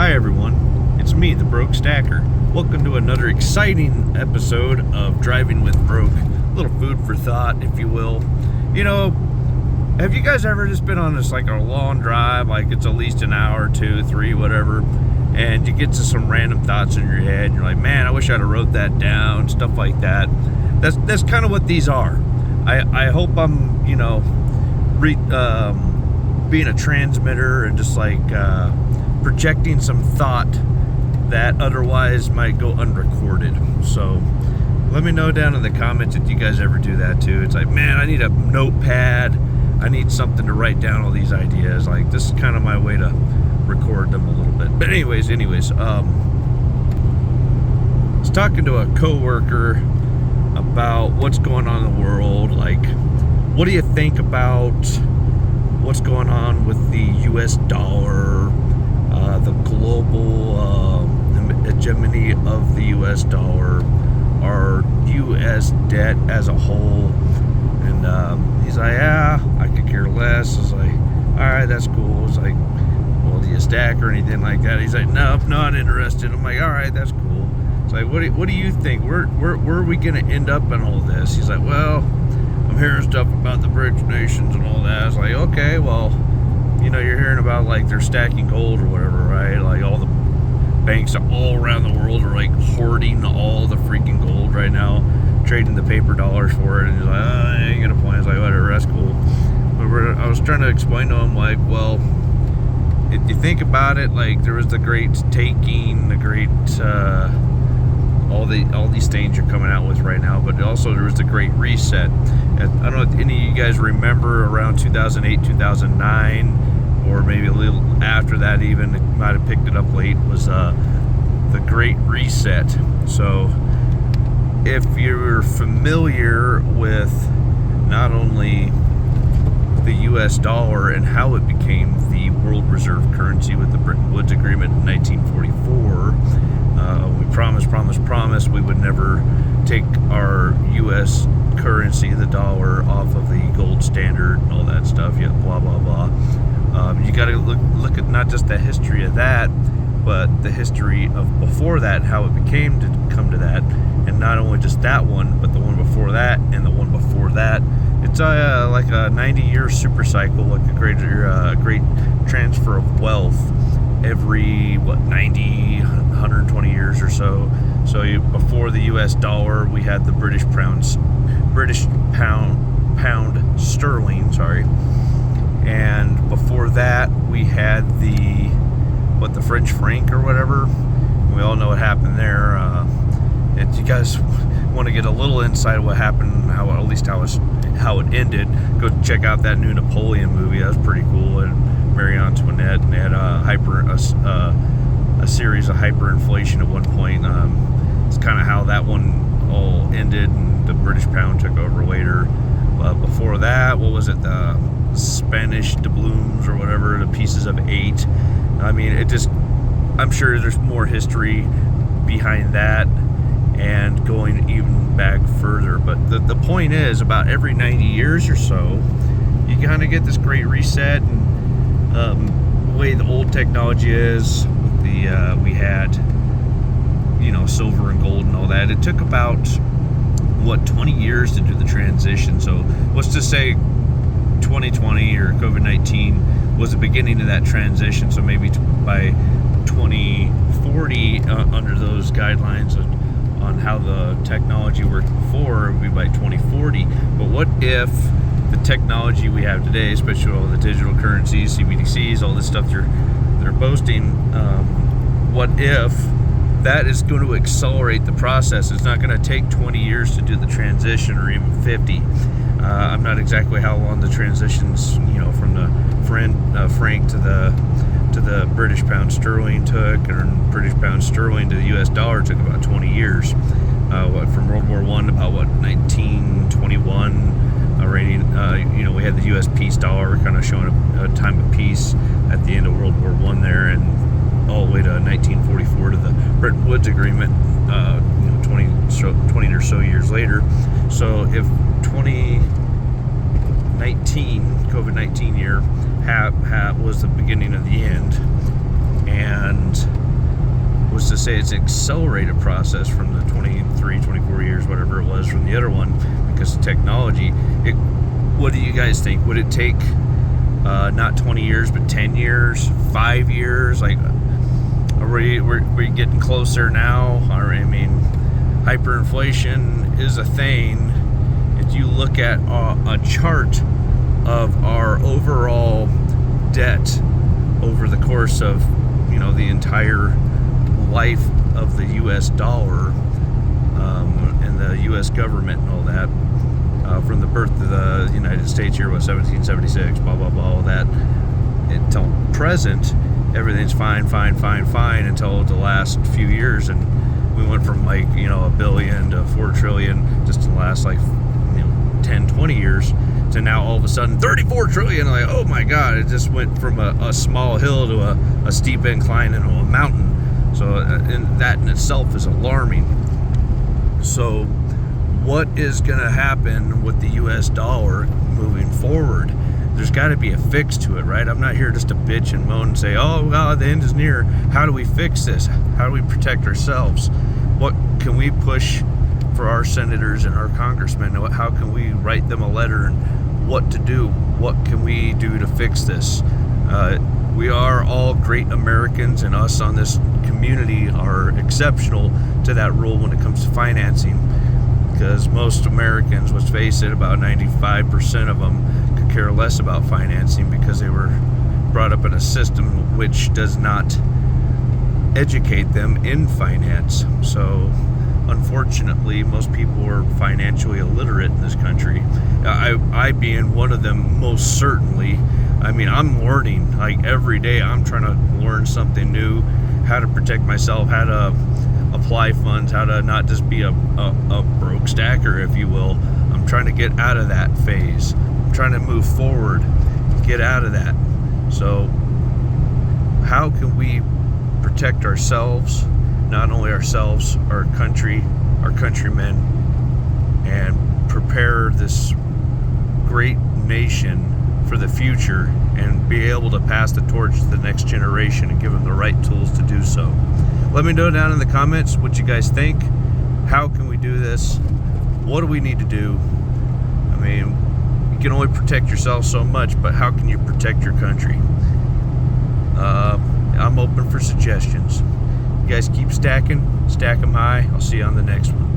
Hi everyone, it's me, the Broke Stacker. Welcome to another exciting episode of Driving with Broke. A little food for thought, if you will. You know, have you guys ever just been on this like a long drive, like it's at least an hour, 2, 3, whatever, and you get to some random thoughts in your head, and you're like, man, I wish I'd have wrote that down, stuff like that. That's kind of what these are. I hope I'm, being a transmitter and just like projecting some thought that otherwise might go unrecorded. So let me know down in the comments if you guys ever do that too. It's like, man, I need a notepad. I need something to write down all these ideas. Like, this is kind of my way to record them a little bit. But anyways, I was talking to a coworker about what's going on in the world. Like, what do you think about what's going on with the US dollar, the global hegemony of the US dollar, our US debt as a whole? And he's like, yeah, I could care less. I was like, all right, that's cool. It's like, well, do you stack or anything like that? He's like, no, not interested. I'm like, all right, that's cool. It's like, what do you think? Where are we going to end up in all this? He's like, well, I'm hearing stuff about the BRICS nations and all that. I was like, okay, well, you're hearing about like they're stacking gold or whatever, right? Like all the banks all around the world are like hoarding all the freaking gold right now, trading the paper dollars for it. And he's like, I ain't gonna play. I was like, whatever, that's cool. But I was trying to explain to him, like, well, if you think about it, like there was the great taking, the great all these things you're coming out with right now, but also there was the Great Reset. And I don't know if any of you guys remember around 2008, 2009, or maybe a little after that even, it might have picked it up late, was the Great Reset. So if you're familiar with not only the US dollar and how it became the world reserve currency with the Bretton Woods Agreement in 1944, we promised we would never take our US currency, the dollar, off of the gold standard and all that stuff, yeah, blah blah blah. You got to look at not just the history of that, but the history of before that, how it became to come to that, and not only just that one, but the one before that and the one before that. It's like a 90-year super cycle, like a great transfer of wealth every 90, 120 years or so. So before the US dollar, we had the British pound sterling, sorry. And before that, we had the French franc or whatever. We all know what happened there. If you guys want to get a little insight of what happened, how it ended, go check out that new Napoleon movie. That was pretty cool. And Marie Antoinette, and they had a series of hyperinflation at one point. It's kind of how that one all ended, and the British pound took over later. Before that, what was it? The Spanish doubloons or whatever, the pieces of 8. I mean, I'm sure there's more history behind that and going even back further. But the point is, about every 90 years or so, you kind of get this Great Reset. And the way the old technology is, we had, silver and gold and all that. It took about 20 years to do the transition. So let's just say 2020 or COVID-19 was the beginning of that transition. So maybe by 2040, under those guidelines on how the technology worked before, it would be by 2040. But what if the technology we have today, especially all the digital currencies, CBDCs, all this stuff they're boasting, what if that is going to accelerate the process? It's not going to take 20 years to do the transition, or even 50. I'm not exactly how long the transitions, from the franc to the British pound sterling took, or British pound sterling to the US dollar took about 20 years. From World War I, about 1921, we had the US peace dollar, kind of showing a time of peace at the end of World War I there, and all the way to 1944 to the Bretton Woods Agreement, 20 or so years later. So if 2019, COVID-19 year, was the beginning of the end, and say it's an accelerated process from the 23, 24 years, whatever it was from the other one, because of technology. What do you guys think? Would it take not 20 years, but 10 years, 5 years? Like, are we getting closer now? I mean, hyperinflation is a thing. If you look at a chart of our overall debt over the course of, the entire life of the U.S. dollar and the U.S. government and all that, from the birth of the United States here, 1776, blah, blah, blah, all that, until present, everything's fine until the last few years. And we went from $1 billion to $4 trillion just in the last 10, 20 years to now all of a sudden 34 trillion. Like, oh my God, it just went from a small hill to a steep incline into a mountain. So and that in itself is alarming. So what is going to happen with the US dollar moving forward? There's got to be a fix to it, right? I'm not here just to bitch and moan and say, oh God, the end is near. How do we fix this? How do we protect ourselves? What can we push for our senators and our congressmen? How can we write them a letter and what to do? What can we do to fix this? We are all great Americans, and us on this community are exceptional to that rule when it comes to financing, because most Americans, let's face it, about 95% of them could care less about financing because they were brought up in a system which does not educate them in finance. So unfortunately, most people are financially illiterate in this country. I being one of them, most certainly. I mean, I'm learning, every day I'm trying to learn something new, how to protect myself, how to apply funds, how to not just be a broke stacker, if you will. I'm trying to get out of that phase. I'm trying to move forward, get out of that. So how can we protect ourselves, not only ourselves, our country, our countrymen, and prepare this great nation for the future and be able to pass the torch to the next generation and give them the right tools to do so? Let me know down in the comments what you guys think. How can we do this? What do we need to do? I mean, you can only protect yourself so much, but how can you protect your country? I'm open for suggestions. You guys keep stacking, stack them high. I'll see you on the next one.